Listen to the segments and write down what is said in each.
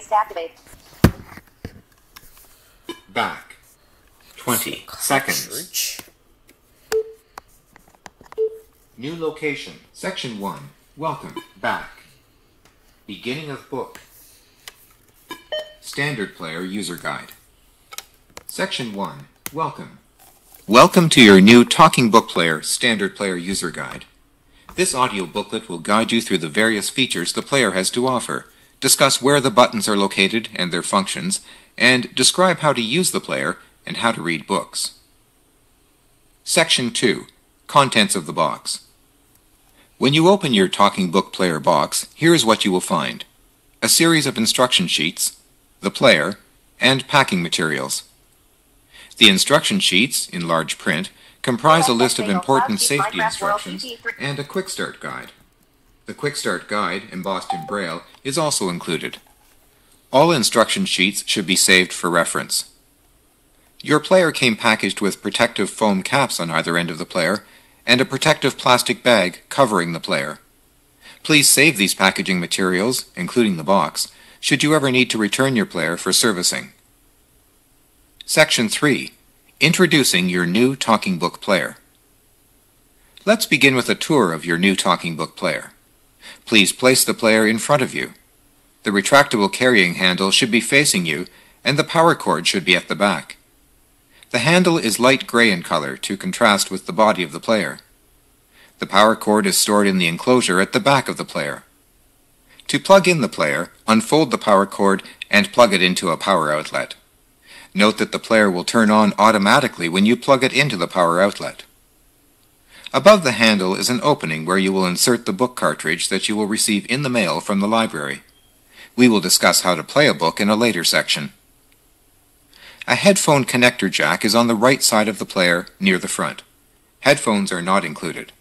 Activate. Back. 20 seconds. Cartridge. New location. Section 1. Welcome. Back. Beginning of book. Standard Player User Guide. Section 1. Welcome. Welcome to your new Talking Book Player Standard Player User Guide. This audio booklet will guide you through the various features the player has to offer, discuss where the buttons are located and their functions, and describe how to use the player and how to read books. Section 2. Contents of the box. When you open your Talking Book Player box, here is what you will find: a series of instruction sheets, the player, and packing materials. The instruction sheets, in large print, comprise a list of important safety instructions and a Quick Start Guide. The Quick Start Guide, embossed in Braille, is also included. All instruction sheets should be saved for reference. Your player came packaged with protective foam caps on either end of the player and a protective plastic bag covering the player. Please save these packaging materials, including the box, should you ever need to return your player for servicing. Section 3. Introducing your new Talking Book Player. Let's begin with a tour of your new Talking Book Player. Please place the player in front of you. The retractable carrying handle should be facing you, and the power cord should be at the back. The handle is light gray in color to contrast with the body of the player. The power cord is stored in the enclosure at the back of the player. To plug in the player, unfold the power cord and plug it into a power outlet. Note that the player will turn on automatically when you plug it into the power outlet. Above the handle is an opening where you will insert the book cartridge that you will receive in the mail from the library. We will discuss how to play a book in a later section. A headphone connector jack is on the right side of the player near the front. Headphones are not included.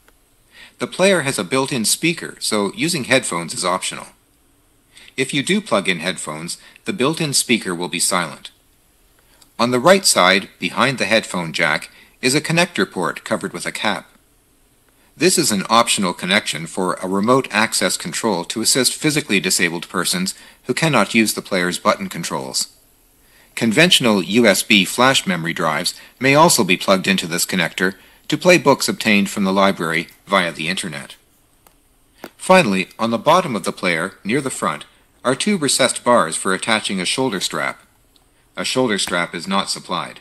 The player has a built-in speaker, so using headphones is optional. If you do plug in headphones, the built-in speaker will be silent. On the right side, behind the headphone jack, is a connector port covered with a cap. This is an optional connection for a remote access control to assist physically disabled persons who cannot use the player's button controls. Conventional USB flash memory drives may also be plugged into this connector to play books obtained from the library via the Internet. Finally, on the bottom of the player, near the front, are two recessed bars for attaching a shoulder strap. A shoulder strap is not supplied.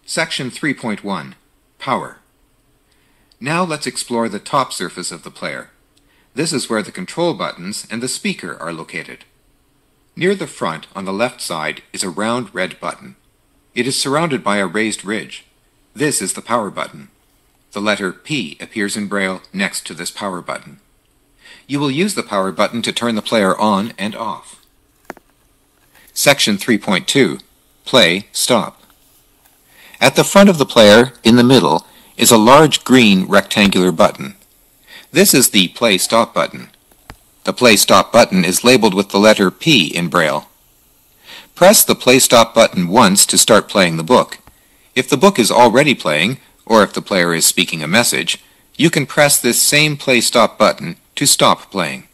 Section 3.1. Power. Now let's explore the top surface of the player. This is where the control buttons and the speaker are located. Near the front, on the left side, is a round red button. It is surrounded by a raised ridge. This is the power button. The letter P appears in Braille next to this power button. You will use the power button to turn the player on and off. Section 3.2. Play, Stop. At the front of the player, in the middle, is a large green rectangular button. This is the Play Stop button. The Play Stop button is labeled with the letter P in Braille. Press the Play Stop button once to start playing the book. If the book is already playing, or if the player is speaking a message, you can press this same Play Stop button to stop playing.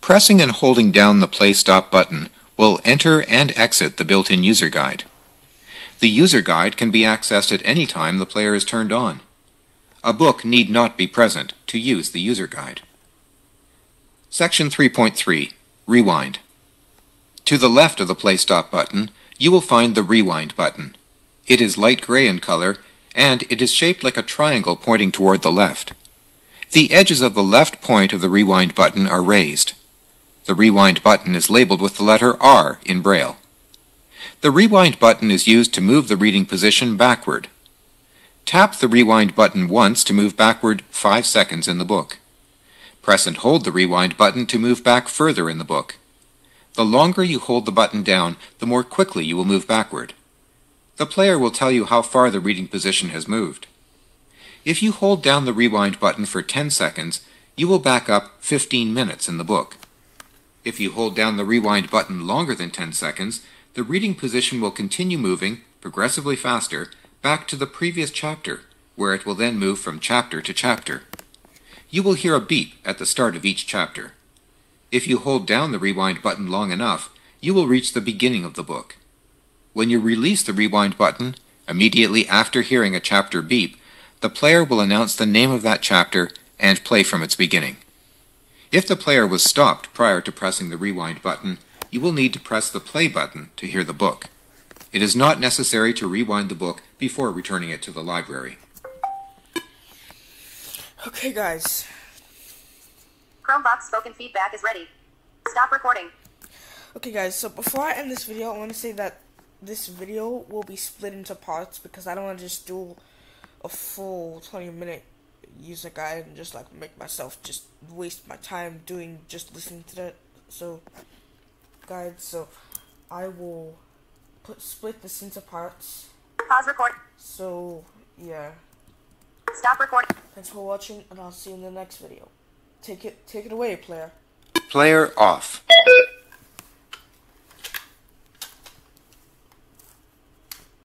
Pressing and holding down the Play Stop button will enter and exit the built-in user guide. The user guide can be accessed at any time the player is turned on. A book need not be present to use the user guide. Section 3.3. Rewind. To the left of the Play Stop button, you will find the Rewind button. It is light gray in color, and it is shaped like a triangle pointing toward the left. The edges of the left point of the Rewind button are raised. The Rewind button is labeled with the letter R in Braille. The Rewind button is used to move the reading position backward. Tap the Rewind button once to move backward 5 seconds in the book. Press and hold the Rewind button to move back further in the book. The longer you hold the button down, the more quickly you will move backward. The player will tell you how far the reading position has moved. If you hold down the Rewind button for 10 seconds, you will back up 15 minutes in the book. If you hold down the Rewind button longer than 10 seconds, the reading position will continue moving, progressively faster, back to the previous chapter, where it will then move from chapter to chapter. You will hear a beep at the start of each chapter. If you hold down the rewind button long enough, you will reach the beginning of the book. When you release the rewind button, immediately after hearing a chapter beep, the player will announce the name of that chapter and play from its beginning. If the player was stopped prior to pressing the rewind button, you will need to press the play button to hear the book. It is not necessary to rewind the book before returning it to the library. Okay, guys. Chromebox spoken feedback is ready. Stop recording. Okay, guys, so before I end this video, I want to say that this video will be split into parts because I don't want to just do a full 20-minute user guide and just like make myself just waste my time doing just listening to that guide. So I will split this into parts. Pause recording. So yeah, Stop recording. thanks for watching, and I'll see you in the next video. Take it away, player. Player off.